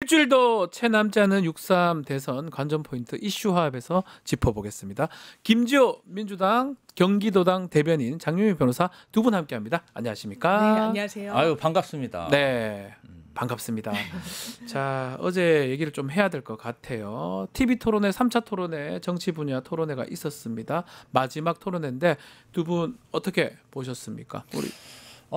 일주일도 채 남지 않은 6.3 대선 관전 포인트 이슈화합에서 짚어보겠습니다. 김지호 민주당 경기도당 대변인 장유미 변호사 두 분 함께합니다. 안녕하십니까? 네, 안녕하세요. 아유 반갑습니다. 네, 반갑습니다. 자, 어제 얘기를 좀 해야 될 것 같아요. TV 토론회 3차 토론회 정치 분야 토론회가 있었습니다. 마지막 토론회인데 두 분 어떻게 보셨습니까? 우리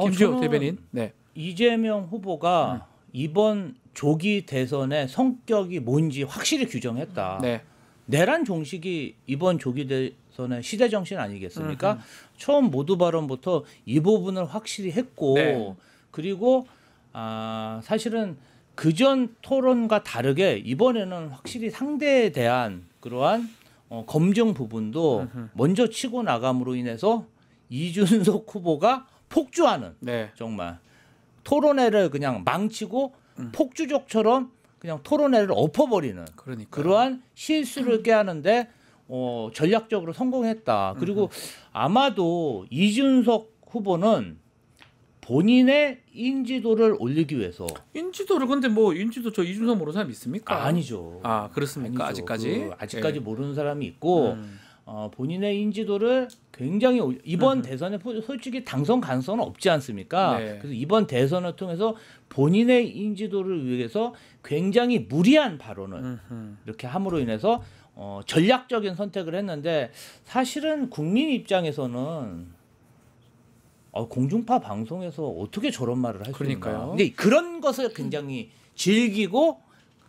김지호 대변인. 네. 이재명 후보가 이번 조기 대선의 성격이 뭔지 확실히 규정했다. 네. 내란 종식이 이번 조기 대선의 시대 정신 아니겠습니까? 처음 모두 발언부터 이 부분을 확실히 했고, 네. 그리고 사실은 그전 토론과 다르게 이번에는 확실히 상대에 대한 그러한 검증 부분도 먼저 치고 나감으로 인해서 이준석 후보가 폭주하는, 네. 정말 토론회를 그냥 망치고 폭주족처럼 그냥 토론회를 엎어버리는 그러니까요. 그러한 실수를 깨하는데 전략적으로 성공했다. 그리고 아마도 이준석 후보는 본인의 인지도를 올리기 위해서 인지도를 근데 뭐 인지도 저 이준석 모르는 사람 있습니까? 아니죠. 아, 그렇습니까? 아니죠. 아직까지? 아직까지 예. 모르는 사람이 있고 본인의 인지도를 굉장히 이번 대선에 솔직히 당선 가능성은 없지 않습니까? 네. 그래서 이번 대선을 통해서 본인의 인지도를 위해서 굉장히 무리한 발언을 이렇게 함으로 인해서 전략적인 선택을 했는데 사실은 국민 입장에서는 공중파 방송에서 어떻게 저런 말을 할 수 있나? 그러니까요. 근데 그런 것을 굉장히 즐기고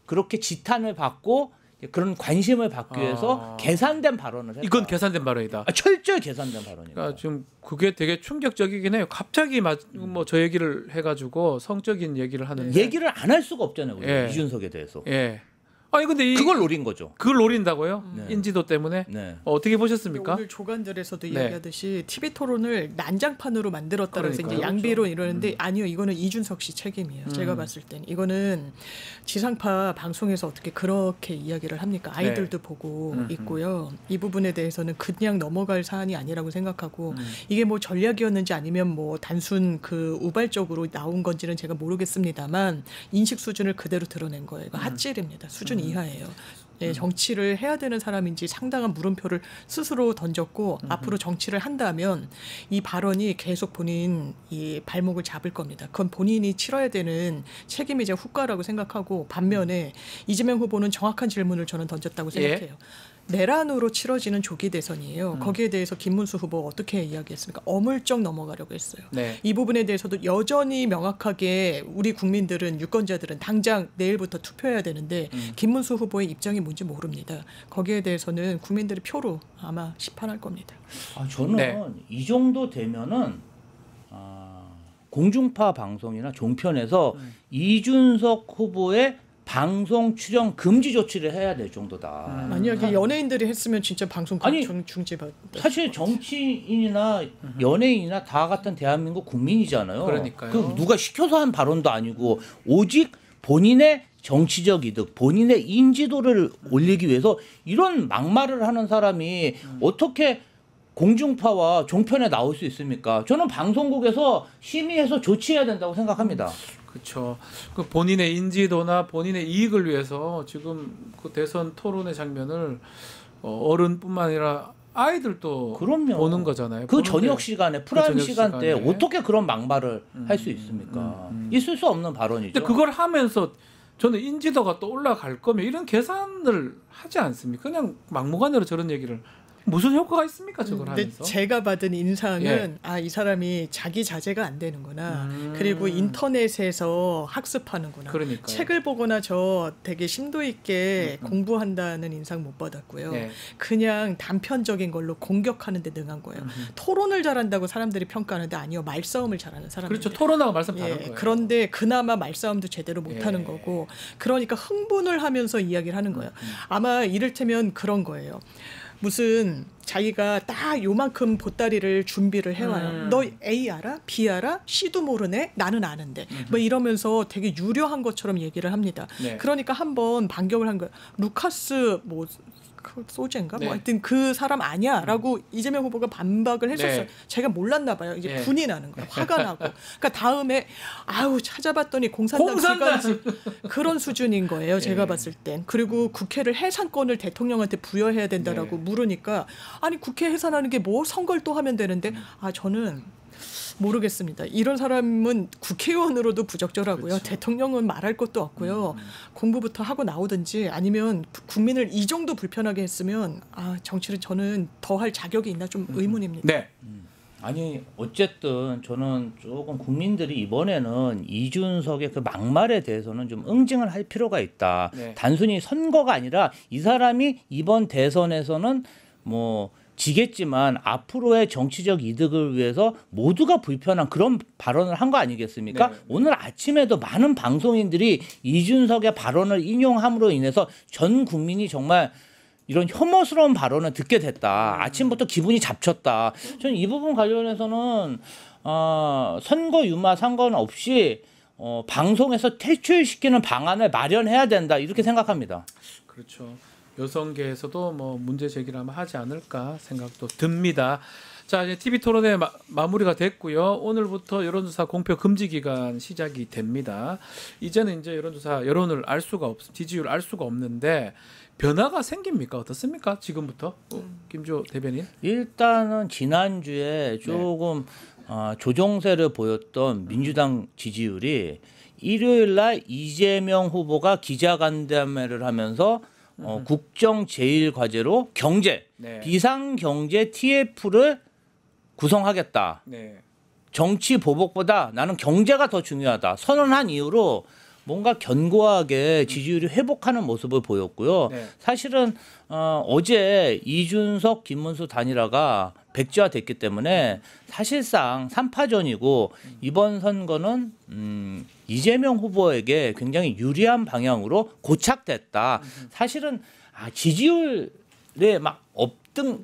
그렇게 지탄을 받고 그런 관심을 받기 위해서 계산된 발언을 했다. 이건 계산된 발언이다. 철저히 계산된 발언이다. 그러니까 지금 그게 되게 충격적이긴 해요. 갑자기 뭐 저 얘기를 해가지고 성적인 얘기를 하는데 얘기를 안 할 수가 없잖아요. 우리가 예. 이준석에 대해서. 예. 아니 근데 그걸 노린 거죠. 그걸 노린다고요? 네. 인지도 때문에? 네. 어떻게 보셨습니까? 오늘 조간들에서도 네. 이야기하듯이 TV 토론을 난장판으로 만들었다고 해서 이제 그러니까요. 양비론 이러는데 아니요, 이거는 이준석 씨 책임이에요. 제가 봤을 땐 이거는 지상파 방송에서 어떻게 그렇게 이야기를 합니까? 아이들도 보고 있고요. 이 부분에 대해서는 그냥 넘어갈 사안이 아니라고 생각하고 이게 뭐 전략이었는지 아니면 뭐 단순 그 우발적으로 나온 건지는 제가 모르겠습니다만 인식 수준을 그대로 드러낸 거예요. 이거 핫질입니다. 수준 이하예요. 예, 정치를 해야 되는 사람인지 상당한 물음표를 스스로 던졌고 앞으로 정치를 한다면 이 발언이 계속 본인 이 발목을 잡을 겁니다. 그건 본인이 치러야 되는 책임이자 후과라고 생각하고 반면에 이재명 후보는 정확한 질문을 저는 던졌다고 생각해요. 내란으로 치러지는 조기 대선이에요. 거기에 대해서 김문수 후보 어떻게 이야기했습니까? 어물쩍 넘어가려고 했어요. 네. 이 부분에 대해서도 여전히 명확하게 우리 국민들은 유권자들은 당장 내일부터 투표해야 되는데 김문수 후보의 입장이 뭔지 모릅니다. 거기에 대해서는 국민들이 표로 아마 심판할 겁니다. 저는 네. 이 정도 되면은 공중파 방송이나 종편에서 이준석 후보의 방송 출연 금지 조치를 해야 될 정도다. 만약에 연예인들이 했으면 진짜 방송 아니, 중지받. 사실 정치인이나 연예인이나 다 같은 대한민국 국민이잖아요. 그러니까요. 그 누가 시켜서 한 발언도 아니고 오직 본인의 정치적 이득, 본인의 인지도를 올리기 위해서 이런 막말을 하는 사람이 어떻게 공중파와 종편에 나올 수 있습니까? 저는 방송국에서 심의해서 조치해야 된다고 생각합니다. 그렇죠. 그 본인의 인지도나 본인의 이익을 위해서 지금 그 대선 토론의 장면을 어른뿐만 아니라 아이들도 그럼요. 보는 거잖아요. 그 보는데 저녁 시간에 프라임 저녁 시간대에 시간에. 어떻게 그런 막말을 할 수 있습니까? 있을 수 없는 발언이죠. 근데 그걸 하면서 저는 인지도가 또 올라갈 거면 이런 계산을 하지 않습니까? 그냥 막무가내로 저런 얘기를 무슨 효과가 있습니까? 저걸 근데 하면서. 제가 받은 인상은 예. 이 사람이 자기 자제가 안 되는구나. 그리고 인터넷에서 학습하는구나. 그러니까요. 책을 보거나 저 되게 심도 있게 공부한다는 인상 못 받았고요. 예. 그냥 단편적인 걸로 공격하는 데 능한 거예요. 토론을 잘한다고 사람들이 평가하는데 아니요. 말싸움을 잘하는 사람입니다. 그렇죠. 토론하고 말씀 다른 예, 거예요. 그런데 그나마 말싸움도 제대로 못하는 예. 거고 그러니까 흥분을 하면서 이야기를 하는 거예요. 아마 이를테면 그런 거예요. 무슨 자기가 딱 요만큼 보따리를 준비를 해와요. 너 A 알아? B 알아? C도 모르네? 나는 아는데. 뭐 이러면서 되게 유려한 것처럼 얘기를 합니다. 네. 그러니까 한번 반격을 한 거예요. 루카스 뭐 소재인가? 네. 뭐 하여튼 그 사람 아니야라고 이재명 후보가 반박을 했었어요. 네. 제가 몰랐나 봐요. 이제 네. 분이 나는 거예요. 화가 나고. 그러니까 다음에 아우 찾아봤더니 공산당 기관지 그런 수준인 거예요. 제가 봤을 땐. 그리고 국회를 해산권을 대통령한테 부여해야 된다라고 물으니까 아니 국회 해산하는 게 뭐 선거를 또 하면 되는데 저는 모르겠습니다. 이런 사람은 국회의원으로도 부적절하고요. 그렇죠. 대통령은 말할 것도 없고요. 공부부터 하고 나오든지 아니면 국민을 이 정도 불편하게 했으면 정치를 저는 더 할 자격이 있나 좀 의문입니다. 네. 아니 어쨌든 저는 조금 국민들이 이번에는 이준석의 그 막말에 대해서는 좀 응징을 할 필요가 있다. 네. 단순히 선거가 아니라 이 사람이 이번 대선에서는 뭐 지겠지만 앞으로의 정치적 이득을 위해서 모두가 불편한 그런 발언을 한 거 아니겠습니까? 네. 오늘 아침에도 많은 방송인들이 이준석의 발언을 인용함으로 인해서 전 국민이 정말 이런 혐오스러운 발언을 듣게 됐다. 아침부터 기분이 잡쳤다. 저는 이 부분 관련해서는 선거 유마 상관없이 방송에서 퇴출시키는 방안을 마련해야 된다. 이렇게 생각합니다. 그렇죠. 여성계에서도 뭐 문제 제기를 아마 하지 않을까 생각도 듭니다. 자, 이제 TV 토론회 마무리가 됐고요. 오늘부터 여론조사 공표 금지 기간 시작이 됩니다. 이제는 이제 여론조사 여론을 알 수가 지지율을 알 수가 없는데 변화가 생깁니까? 어떻습니까? 지금부터 김주호 대변인. 일단은 지난주에 조금 조정세를 보였던 민주당 지지율이 일요일 날 이재명 후보가 기자간담회를 하면서 국정 제일 과제로 경제, 비상경제 TF를 구성하겠다. 정치 보복보다 나는 경제가 더 중요하다. 선언한 이후로 뭔가 견고하게 지지율이 회복하는 모습을 보였고요. 사실은 어제 이준석, 김문수 단일화가 백지화됐기 때문에 사실상 3파전이고 이번 선거는 이재명 후보에게 굉장히 유리한 방향으로 고착됐다. 사실은 지지율에 막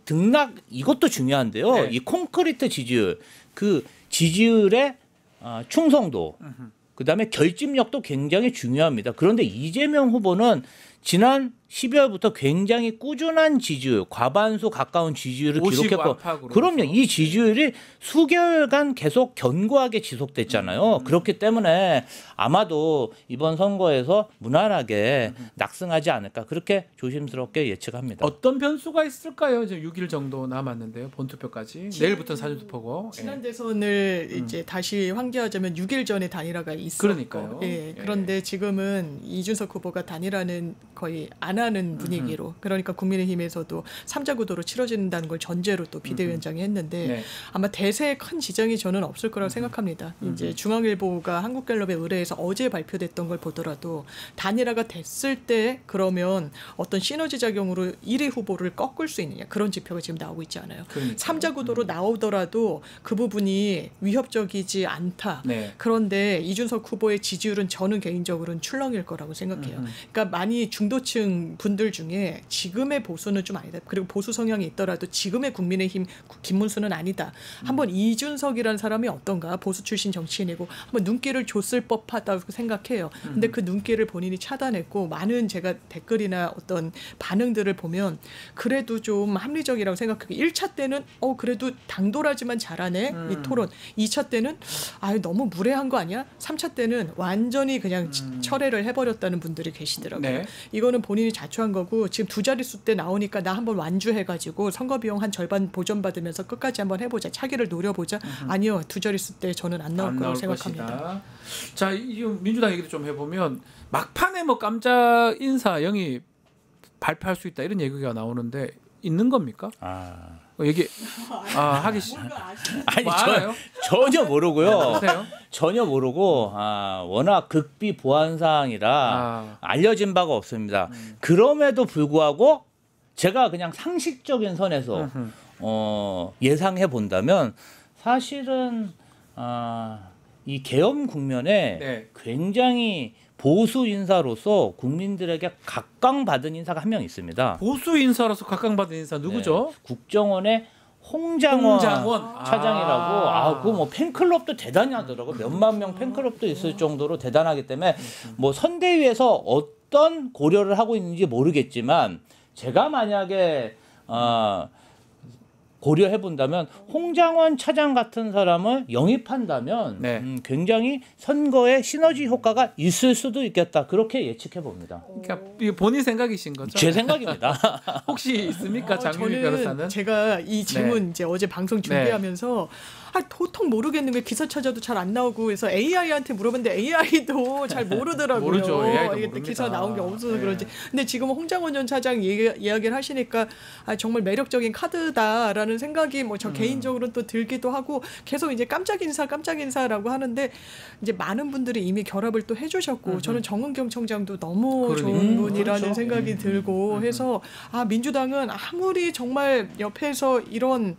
등락 이것도 중요한데요. 이 콘크리트 지지율, 그 지지율의 충성도, 그다음에 결집력도 굉장히 중요합니다. 그런데 이재명 후보는 지난 12월부터 굉장히 꾸준한 지지율, 과반수 가까운 지지율을 기록했고, 그럼요. 이 지지율이 수개월간 계속 견고하게 지속됐잖아요. 그렇기 때문에 아마도 이번 선거에서 무난하게 낙승하지 않을까 그렇게 조심스럽게 예측합니다. 어떤 변수가 있을까요? 이제 6일 정도 남았는데요. 본투표까지. 내일부터는 사전투표고. 지난 대선을 이제 다시 환기하자면 6일 전에 단일화가 있었고, 그러니까요. 그런데 지금은 이준석 후보가 단일화는 거의 안 하는 분위기로, 그러니까 국민의힘에서도 3자 구도로 치러진다는 걸 전제로 또 비대위원장이 했는데 아마 대세에 큰 지장이 저는 없을 거라고 생각합니다. 이제 중앙일보가 한국갤럽에 의뢰해서 어제 발표됐던 걸 보더라도 단일화가 됐을 때 그러면 어떤 시너지 작용으로 1위 후보를 꺾을 수 있느냐 그런 지표가 지금 나오고 있지 않아요. 3자 구도로 나오더라도 그 부분이 위협적이지 않다. 그런데 이준석 후보의 지지율은 저는 개인적으로는 출렁일 거라고 생각해요. 그러니까 많이 중도층 분들 중에 지금의 보수는 좀 아니다. 그리고 보수 성향이 있더라도 지금의 국민의힘 김문수는 아니다. 한번 이준석이라는 사람이 어떤가 보수 출신 정치인이고 한번 눈길을 줬을 법하다고 생각해요. 근데 그 눈길을 본인이 차단했고 많은 제가 댓글이나 어떤 반응들을 보면 그래도 좀 합리적이라고 생각하고 1차 때는 그래도 당돌하지만 잘하네 이 토론. 2차 때는 너무 무례한 거 아니야? 3차 때는 완전히 그냥 철회를 해버렸다는 분들이 계시더라고요. 이거는 본인이 자초한 거고 지금 두 자릿수 때 나오니까 나 한번 완주해가지고 선거 비용 한 절반 보전받으면서 끝까지 한번 해보자. 차기를 노려보자. 아니요. 두 자릿수 때 저는 안 나올 거라고 생각합니다. 자, 이 민주당 얘기를 좀 해보면 막판에 뭐 깜짝 인사 영입 발표할 수 있다 이런 얘기가 나오는데 있는 겁니까? 얘기 하기 싫. 아니 전혀 모르고요. 전혀 모르고 워낙 극비 보안 사항이라 알려진 바가 없습니다. 그럼에도 불구하고 제가 그냥 상식적인 선에서 예상해 본다면 사실은 이 계엄 국면에 굉장히 보수 인사로서 국민들에게 각광받은 인사가 한 명 있습니다. 보수 인사로서 각광받은 인사 누구죠? 국정원의 홍장원 차장이라고. 그거 뭐 팬클럽도 대단히 하더라고. 몇만 명 팬클럽도 있을 정도로 대단하기 때문에 뭐 선대위에서 어떤 고려를 하고 있는지 모르겠지만 제가 만약에 고려해 본다면 홍장원 차장 같은 사람을 영입한다면 네. 굉장히 선거에 시너지 효과가 있을 수도 있겠다. 그렇게 예측해 봅니다. 그러니까 이게 본인 생각이신 거죠? 제 생각입니다. 혹시 있습니까, 장유미 저는 변호사는? 제가 이 질문 네. 이제 어제 방송 준비하면서 도통 모르겠는 게 기사 찾아도 잘 안 나오고 그래서 AI한테 물어봤는데 AI도 잘 모르더라고요. 모르죠. AI도 이게 모릅니다. 기사 나온 게 없어서 네. 그런지. 근데 지금 홍장원 전 차장 이야기를 하시니까 정말 매력적인 카드다라는 생각이 뭐 저 개인적으로는 또 들기도 하고 계속 이제 깜짝 인사라고 하는데 이제 많은 분들이 이미 결합을 또 해주셨고 저는 정은경 청장도 너무 좋은 분이라는 그렇죠. 생각이 들고 해서 민주당은 아무리 정말 옆에서 이런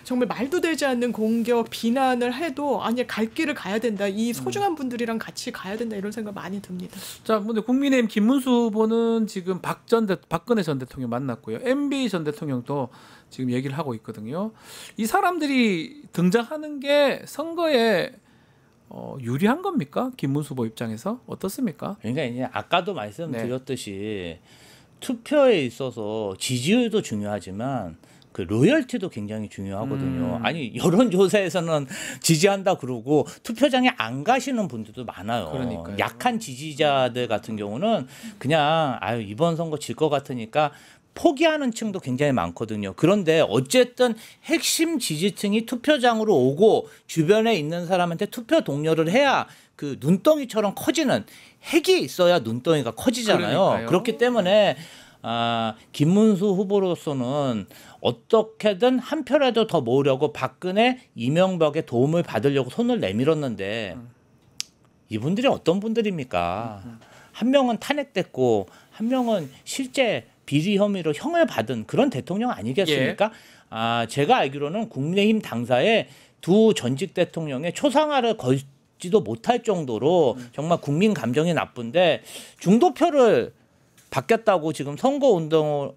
정말 말도 되지 않는 공격, 비난을 해도 아니 갈 길을 가야 된다. 이 소중한 분들이랑 같이 가야 된다. 이런 생각 많이 듭니다. 자, 근데 국민의힘 김문수 후보는 지금 박근혜 전 대통령 만났고요. MB 전 대통령도 지금 얘기를 하고 있거든요. 이 사람들이 등장하는 게 선거에 유리한 겁니까? 김문수 후보 입장에서 어떻습니까? 그러니까 이제 아까도 말씀드렸듯이 투표에 있어서 지지율도 중요하지만 그 로열티도 굉장히 중요하거든요. 아니 여론조사에서는 지지한다 그러고 투표장에 안 가시는 분들도 많아요. 그러니까요. 약한 지지자들 같은 경우는 그냥 이번 선거 질 것 같으니까 포기하는 층도 굉장히 많거든요. 그런데 어쨌든 핵심 지지층이 투표장으로 오고 주변에 있는 사람한테 투표 동료를 해야 그 눈덩이처럼 커지는 핵이 있어야 눈덩이가 커지잖아요. 그러니까요. 그렇기 때문에 김문수 후보로서는 어떻게든 한 표라도 더 모으려고 박근혜, 이명박의 도움을 받으려고 손을 내밀었는데 이분들이 어떤 분들입니까? 한 명은 탄핵됐고 한 명은 실제 비리 혐의로 형을 받은 그런 대통령 아니겠습니까? 제가 알기로는 국민의힘 당사에 두 전직 대통령의 초상화를 걸지도 못할 정도로 정말 국민 감정이 나쁜데 중도표를 받겠다고 지금 선거 운동을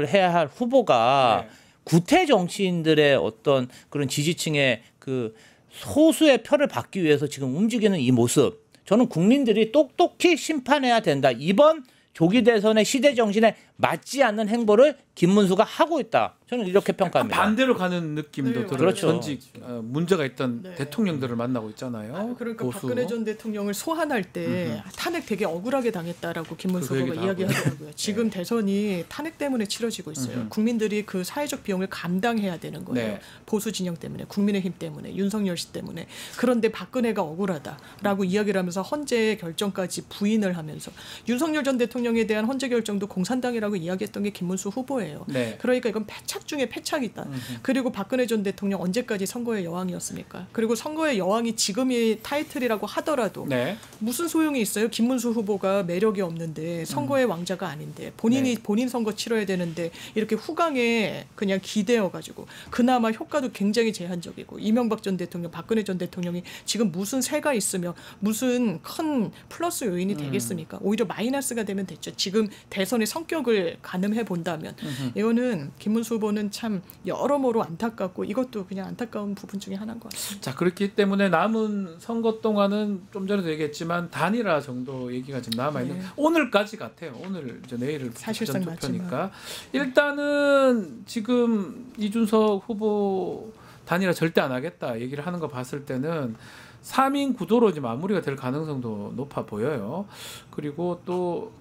해야 할 후보가 구태 정치인들의 어떤 그런 지지층의 그 소수의 표를 받기 위해서 지금 움직이는 이 모습, 저는 국민들이 똑똑히 심판해야 된다. 이번 조기 대선의 시대 정신에 맞지 않는 행보를 김문수가 하고 있다. 저는 이렇게 평가합니다. 반대로 가는 느낌도 네, 들어요. 그렇죠. 전직 문제가 있던 네. 대통령들을 만나고 있잖아요. 그러니까 보수. 박근혜 전 대통령을 소환할 때 탄핵 되게 억울하게 당했다라고 김문수 그 후보가 얘기도 이야기하더라고요. 지금 대선이 탄핵 때문에 치러지고 있어요. 국민들이 그 사회적 비용을 감당해야 되는 거예요. 네. 보수 진영 때문에, 국민의힘 때문에, 윤석열 씨 때문에. 그런데 박근혜가 억울하다라고 이야기를 하면서 헌재 결정까지 부인을 하면서 윤석열 전 대통령에 대한 헌재 결정도 공산당이라고 이야기했던 게 김문수 후보예요. 네. 그러니까 이건 패착 중에 패착이다. 그리고 박근혜 전 대통령 언제까지 선거의 여왕이었습니까? 그리고 선거의 여왕이 지금이 타이틀이라고 하더라도 네. 무슨 소용이 있어요? 김문수 후보가 매력이 없는데 선거의 왕자가 아닌데 본인이 네. 본인 선거 치러야 되는데 이렇게 후광에 그냥 기대어가지고 그나마 효과도 굉장히 제한적이고 이명박 전 대통령, 박근혜 전 대통령이 지금 무슨 새가 있으며 무슨 큰 플러스 요인이 되겠습니까? 오히려 마이너스가 되면 됐죠. 지금 대선의 성격을 가늠해 본다면 이거는 김문수 후보는 참 여러모로 안타깝고 이것도 그냥 안타까운 부분 중에 하나인 것 같습니다. 자, 그렇기 때문에 남은 선거 동안은 좀 전에도 얘기했지만 단일화 정도 얘기가 지금 남아 있는 네. 오늘까지 같아요. 오늘 이제 내일을 사실상 투표니까 일단은 지금 이준석 후보 단일화 절대 안 하겠다 얘기를 하는 거 봤을 때는 3인 구도로 이제 마무리가 될 가능성도 높아 보여요. 그리고 또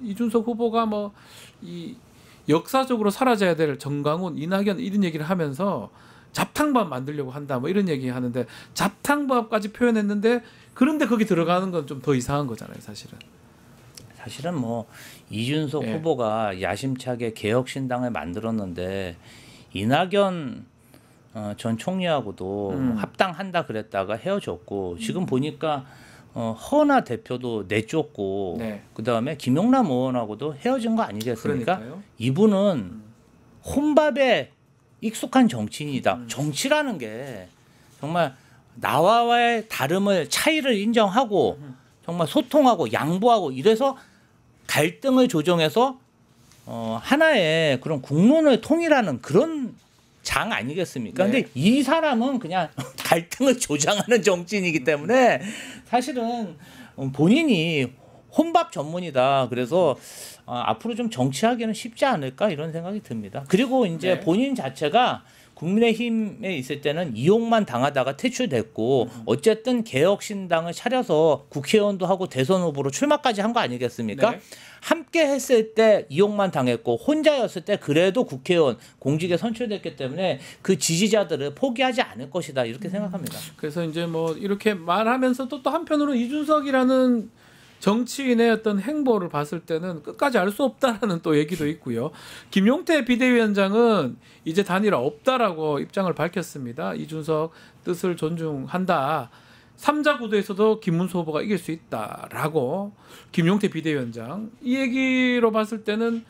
이준석 후보가 뭐 이 역사적으로 사라져야 될 정강훈, 이낙연 이런 얘기를 하면서 잡탕밥 만들려고 한다 뭐 이런 얘기 하는데 잡탕밥까지 표현했는데 그런데 거기 들어가는 건 좀 더 이상한 거잖아요, 사실은. 사실은 뭐 이준석 후보가 야심차게 개혁신당을 만들었는데 이낙연 전 총리하고도 합당한다 그랬다가 헤어졌고 지금 보니까 허나 대표도 내쫓고 그다음에 김용남 의원하고도 헤어진 거 아니겠습니까? 그러니까요. 이분은 혼밥에 익숙한 정치인이다. 정치라는 게 정말 나와의 다름을 차이를 인정하고 정말 소통하고 양보하고 이래서 갈등을 조정해서 하나의 그런 국론을 통일하는 그런 장 아니겠습니까? 근데 이 사람은 그냥 갈등을 조장하는 정치인이기 때문에 사실은 본인이 혼밥 전문이다. 그래서 앞으로 좀 정치하기는 쉽지 않을까 이런 생각이 듭니다. 그리고 이제 네. 본인 자체가 국민의힘에 있을 때는 이용만 당하다가 퇴출됐고 어쨌든 개혁신당을 차려서 국회의원도 하고 대선 후보로 출마까지 한 거 아니겠습니까? 네. 함께 했을 때 이용만 당했고 혼자였을 때 그래도 국회의원 공직에 선출됐기 때문에 그 지지자들을 포기하지 않을 것이다 이렇게 생각합니다. 그래서 이제 뭐 이렇게 말하면서도 또 한편으로 이준석이라는 정치인의 어떤 행보를 봤을 때는 끝까지 알 수 없다라는 또 얘기도 있고요. 김용태 비대위원장은 이제 단일화 없다라고 입장을 밝혔습니다. 이준석 뜻을 존중한다. 3자 구도에서도 김문수 후보가 이길 수 있다라고 김용태 비대위원장 이 얘기로 봤을 때는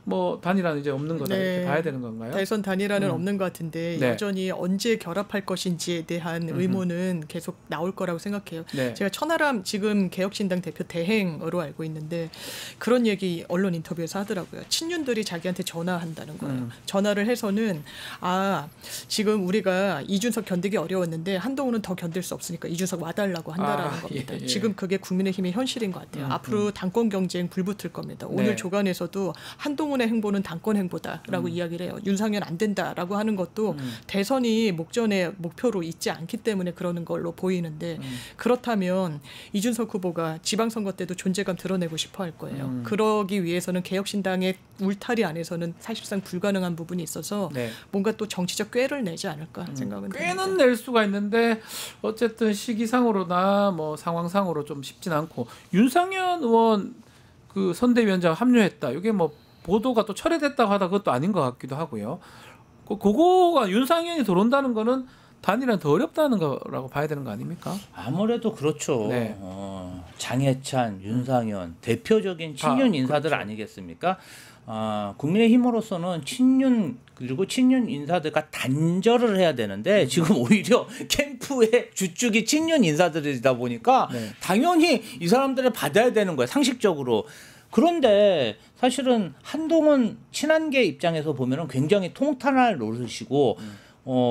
뭐 단일화는 이제 없는 거다 이렇게 봐야 되는 건가요? 대선 단일화는 없는 것 같은데 네. 여전히 언제 결합할 것인지에 대한 의문은 계속 나올 거라고 생각해요. 네. 제가 천하람 지금 개혁신당 대표 대행으로 알고 있는데 그런 얘기 언론 인터뷰에서 하더라고요. 친윤들이 자기한테 전화한다는 거예요. 전화를 해서는 지금 우리가 이준석 견디기 어려웠는데 한동훈은 더 견딜 수 없으니까 이준석 와달라고 한다라는 겁니다. 예. 지금 그게 국민의힘의 현실인 것 같아요. 앞으로 당권 경쟁 불붙을 겁니다. 오늘 네. 조간에서도 한동훈의 행보는 당권 행보다라고 이야기를 해요. 윤상현 안 된다라고 하는 것도 대선이 목전에 목표로 있지 않기 때문에 그러는 걸로 보이는데 그렇다면 이준석 후보가 지방선거 때도 존재감 드러내고 싶어 할 거예요. 그러기 위해서는 개혁신당의 울타리 안에서는 사실상 불가능한 부분이 있어서 네. 뭔가 또 정치적 꾀를 내지 않을까 생각은 듭니다. 꽤는 낼 수가 있는데 어쨌든 시기상으로나 뭐 상황상으로 좀 쉽진 않고 윤상현 의원 그 선대위원장 합류했다. 이게 뭐 보도가 또 철회됐다고 하다 그것도 아닌 것 같기도 하고요. 그거가 윤상현이 들어온다는 거는 단일화는 더 어렵다는 거라고 봐야 되는 거 아닙니까? 아무래도 그렇죠. 네. 장해찬, 윤상현 대표적인 친윤 인사들 그렇죠. 아니겠습니까? 국민의힘으로서는 친윤 그리고 친윤 인사들과 단절을 해야 되는데 지금 오히려 캠프의 주축이 친윤 인사들이다 보니까 네. 당연히 이 사람들을 받아야 되는 거예요. 상식적으로. 그런데 사실은 한동훈 친한계 입장에서 보면은 굉장히 통탄할 노릇이고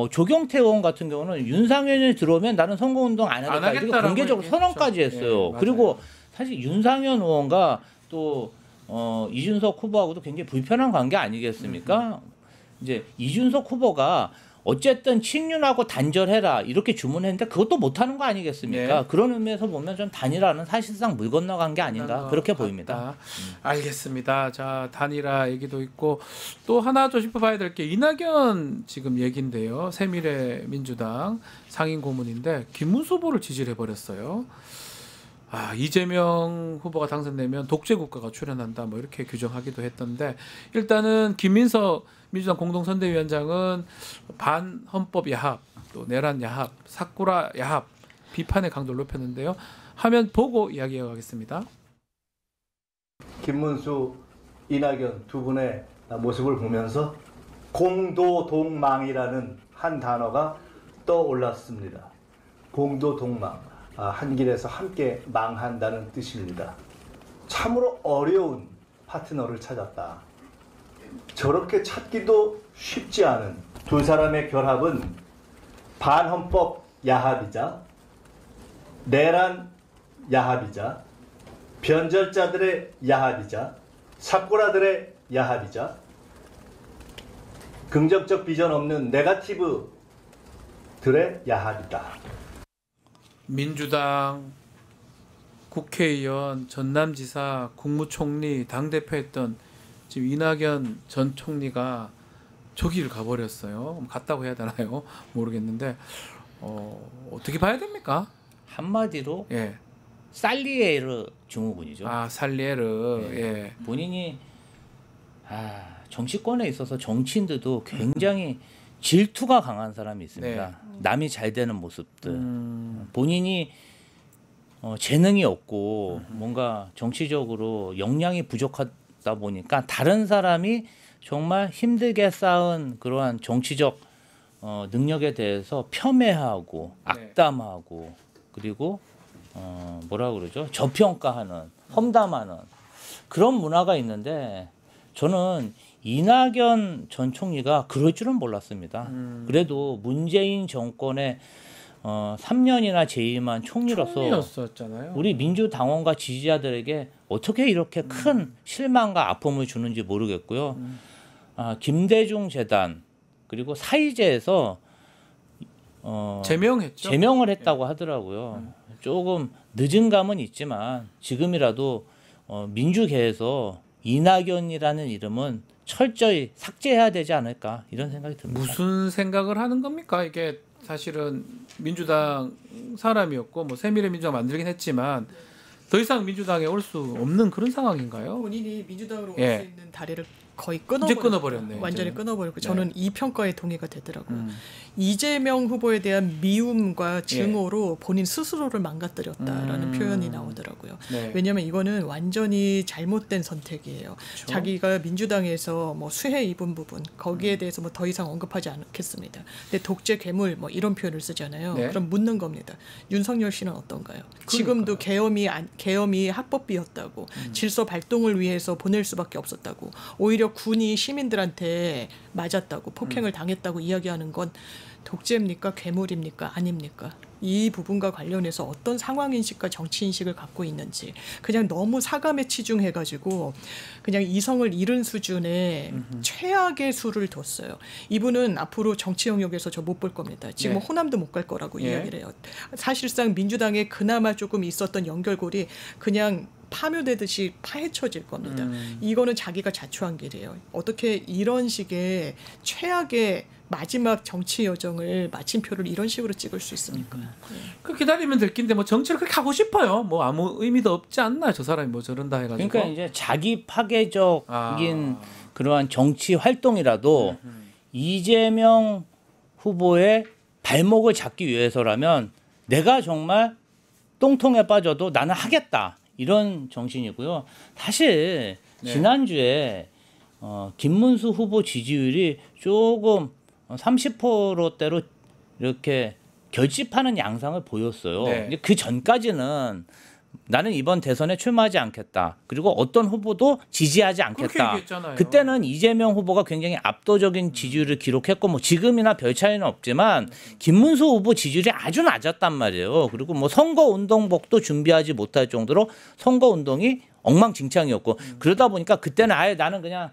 조경태 의원 같은 경우는 윤상현이 들어오면 나는 선거운동 안 하겠다 이렇게 하겠다라고 공개적으로 얘기했죠. 선언까지 했어요. 예, 그리고 사실 윤상현 의원과 또 이준석 후보하고도 굉장히 불편한 관계 아니겠습니까? 이제 이준석 후보가 어쨌든 친윤하고 단절해라 이렇게 주문했는데 그것도 못하는 거 아니겠습니까? 네. 그런 의미에서 보면 좀 단일화는 사실상 물 건너간 게 아닌가 그렇게 보입니다. 알겠습니다. 자, 단일화 얘기도 있고 또 하나 좀 짚어봐야 될 게 이낙연 지금 얘기인데요. 새미래민주당 상임 고문인데 김문수 후보를 지지를 해버렸어요. 이재명 후보가 당선되면 독재 국가가 출현한다 뭐 이렇게 규정하기도 했던데 일단은 김민석 민주당 공동선대위원장은 반헌법 야합, 또 내란 야합, 사쿠라 야합 비판의 강도를 높였는데요. 화면 보고 이야기하겠습니다. 김문수, 이낙연 두 분의 모습을 보면서 공도동망이라는 한 단어가 떠올랐습니다. 공도동망, 한 길에서 함께 망한다는 뜻입니다. 참으로 어려운 파트너를 찾았다. 저렇게 찾기도 쉽지 않은 두 사람의 결합은 반헌법 야합이자 내란 야합이자 변절자들의 야합이자 사쿠라들의 야합이자 긍정적 비전 없는 네거티브들의 야합이다. 민주당 국회의원, 전남지사, 국무총리, 당대표했던 지금 이낙연 전 총리가 저기를 가버렸어요. 갔다고 해야 되나요? 모르겠는데 어떻게 봐야 됩니까? 한마디로 예. 살리에르 증후군이죠. 살리에르. 네. 예. 본인이 정치권에 있어서 정치인들도 굉장히 질투가 강한 사람이 있습니다. 네. 남이 잘 되는 모습들. 본인이 재능이 없고 뭔가 정치적으로 역량이 부족하다 보니까 다른 사람이 정말 힘들게 쌓은 그러한 정치적 능력에 대해서 폄훼하고 악담하고 그리고 뭐라 그러죠? 저평가하는 험담하는 그런 문화가 있는데 저는 이낙연 전 총리가 그럴 줄은 몰랐습니다. 그래도 문재인 정권의 3년이나 재임한 총리로서 총리였었잖아요. 우리 민주당원과 지지자들에게 어떻게 이렇게 큰 실망과 아픔을 주는지 모르겠고요. 김대중 재단 그리고 사이제에서 제명했죠. 제명을 했다고 하더라고요. 조금 늦은 감은 있지만 지금이라도 민주계에서 이낙연이라는 이름은 철저히 삭제해야 되지 않을까 이런 생각이 듭니다. 무슨 생각을 하는 겁니까? 이게 사실은 민주당 사람이었고 뭐 새미래민주당 만들긴 했지만 더 이상 민주당에 올 수 없는 그런 상황인가요? 본인이 민주당으로 올 예. 수 있는 다리를 거의 이제 끊어버렸네. 완전히 이제는. 끊어버렸고 네. 저는 이 평가에 동의가 되더라고요. 이재명 후보에 대한 미움과 증오로 본인 스스로를 망가뜨렸다라는 표현이 나오더라고요. 네. 왜냐하면 이거는 완전히 잘못된 선택이에요. 그렇죠. 자기가 민주당에서 뭐 수혜 입은 부분 거기에 대해서 뭐 더 이상 언급하지 않겠습니다. 근데 독재 괴물 뭐 이런 표현을 쓰잖아요. 네. 그럼 묻는 겁니다. 윤석열 씨는 어떤가요? 지금도 계엄이 합법비였다고 질서 발동을 위해서 보낼 수밖에 없었다고 오히려 군이 시민들한테 맞았다고 폭행을 당했다고 이야기하는 건 독재입니까? 괴물입니까? 아닙니까? 이 부분과 관련해서 어떤 상황인식과 정치인식을 갖고 있는지 그냥 너무 사감에 치중해가지고 그냥 이성을 잃은 수준의 최악의 수를 뒀어요. 이분은 앞으로 정치 영역에서 저 못 볼 겁니다. 지금 네. 호남도 못 갈 거라고 예. 이야기를 해요. 사실상 민주당에 그나마 조금 있었던 연결고리 그냥 파묘되듯이 파헤쳐질 겁니다. 이거는 자기가 자초한 길이에요. 어떻게 이런 식의 최악의 마지막 정치 여정을 마침표를 이런 식으로 찍을 수 있습니까? 그 기다리면 될 긴데 뭐 정치를 그렇게 하고 싶어요. 뭐 아무 의미도 없지 않나 저 사람이 뭐 저런다 해가지고. 그러니까 이제 자기 파괴적인 그러한 정치 활동이라도 이재명 후보의 발목을 잡기 위해서라면 내가 정말 똥통에 빠져도 나는 하겠다 이런 정신이고요. 사실 네. 지난주에 김문수 후보 지지율이 조금 30%대로 이렇게 결집하는 양상을 보였어요. 네. 이제 그 전까지는 나는 이번 대선에 출마하지 않겠다. 그리고 어떤 후보도 지지하지 그렇게 않겠다. 얘기했잖아요. 그때는 이재명 후보가 굉장히 압도적인 지지율을 기록했고 뭐 지금이나 별 차이는 없지만 김문수 후보 지지율이 아주 낮았단 말이에요. 그리고 뭐 선거 운동복도 준비하지 못할 정도로 선거 운동이 엉망진창이었고 그러다 보니까 그때는 아예 나는 그냥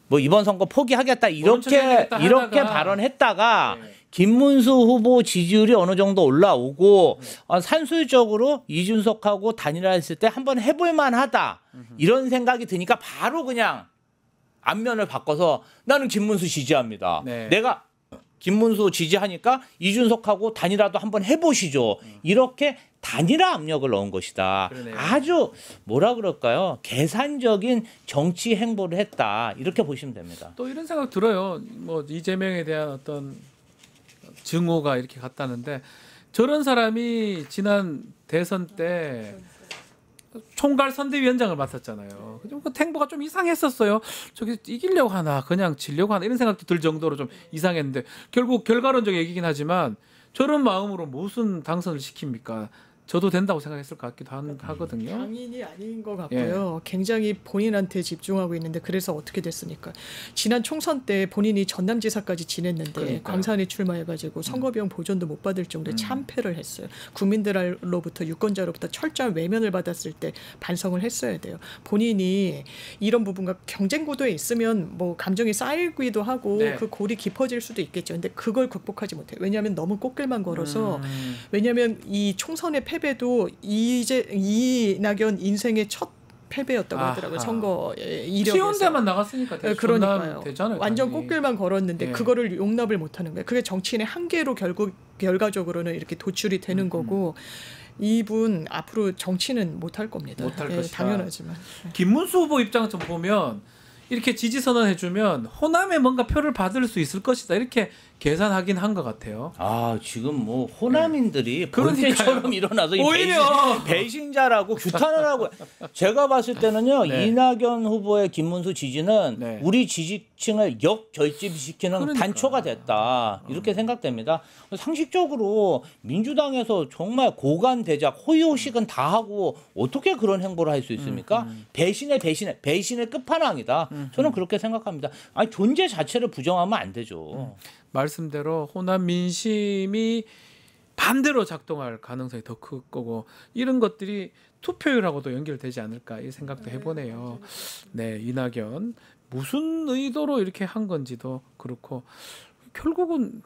뭐 이번 선거 포기하겠다 이렇게 하다가. 발언했다가 네. 김문수 후보 지지율이 어느 정도 올라오고 산술적으로 이준석하고 단일화했을 때 한번 해볼 만하다 이런 생각이 드니까 바로 그냥 안면을 바꿔서 나는 김문수 지지합니다. 네. 내가 김문수 지지하니까 이준석하고 단일화도 한번 해보시죠. 이렇게 단일화 압력을 넣은 것이다. 그러네요. 아주 뭐라 그럴까요? 계산적인 정치 행보를 했다. 이렇게 보시면 됩니다. 또 이런 생각 들어요. 뭐 이재명에 대한 어떤 증오가 이렇게 갔다는데 저런 사람이 지난 대선 때 총괄 선대위원장을 맡았잖아요. 그 행보가 좀 이상했었어요. 저기 이기려고 하나 그냥 지려고 하나 이런 생각도 들 정도로 좀 이상했는데 결국 결과론적 얘기긴 하지만 저런 마음으로 무슨 당선을 시킵니까? 저도 된다고 생각했을 것 같기도 하거든요. 장인이 아닌 것 같고요. 굉장히 본인한테 집중하고 있는데 그래서 어떻게 됐습니까? 지난 총선 때 본인이 전남지사까지 지냈는데 그러니까요. 광산에 출마해가지고 선거비용 보전도 못 받을 정도의 참패를 했어요. 국민들로부터 유권자로부터 철저한 외면을 받았을 때 반성을 했어야 돼요. 본인이 이런 부분과 경쟁 구도에 있으면 뭐 감정이 쌓이기도 하고 네. 그 골이 깊어질 수도 있겠죠. 근데 그걸 극복하지 못해요. 왜냐하면 너무 꽃길만 걸어서 왜냐하면 이 총선의 패배도 이낙연 인생의 첫 패배였다고 하더라고요. 선거의 이력에서. 시원대만 나갔으니까 그러니까요. 되잖아요. 완전 당연히. 꽃길만 걸었는데 예. 그거를 용납을 못하는 거예요. 그게 정치인의 한계로 결과적으로는 이렇게 도출이 되는 거고 이분 앞으로 정치는 못할 겁니다. 못할 것이다. 당연하지만. 김문수 후보 입장에서 보면 이렇게 지지 선언해주면 호남에 뭔가 표를 받을 수 있을 것이다 이렇게 계산하긴 한 것 같아요. 아 지금 뭐 호남인들이 그러니까요. 본때처럼 일어나서 이 오히려. 배신자라고 규탄을 하고 제가 봤을 때는요 네. 이낙연 후보의 김문수 지지는 네. 우리 지지층을 역결집시키는 그러니까. 단초가 됐다 이렇게 생각됩니다. 상식적으로 민주당에서 정말 고관대작 호의호식은 다 하고 어떻게 그런 행보를 할 수 있습니까? 배신의 끝판왕이다. 저는 그렇게 생각합니다. 아니 존재 자체를 부정하면 안 되죠. 말씀대로 호남 민심이 반대로 작동할 가능성이 더 클 거고 이런 것들이 투표율하고도 연결되지 않을까 이 생각도 해보네요. 네, 이낙연 무슨 의도로 이렇게 한 건지도 그렇고 결국은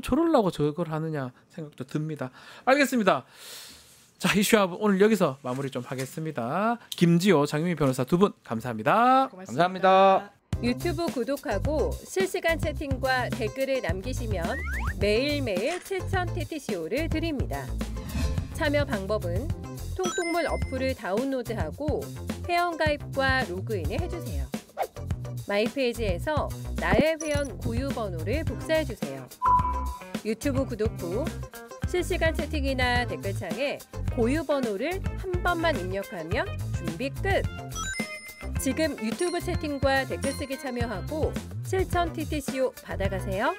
저러려고 저걸 하느냐 생각도 듭니다. 알겠습니다. 자, 이슈합 오늘 여기서 마무리 좀 하겠습니다. 김지호, 장유미 변호사 두 분 감사합니다. 감사합니다. 유튜브 구독하고 실시간 채팅과 댓글을 남기시면 매일매일 실천 TTCO를 드립니다. 참여 방법은 통통물 어플을 다운로드하고 회원가입과 로그인을 해주세요. 마이페이지에서 나의 회원 고유 번호를 복사해주세요. 유튜브 구독 후 실시간 채팅이나 댓글창에 고유 번호를 한 번만 입력하면 준비 끝! 지금 유튜브 채팅과 댓글 쓰기 참여하고 실천 TTCO 받아가세요.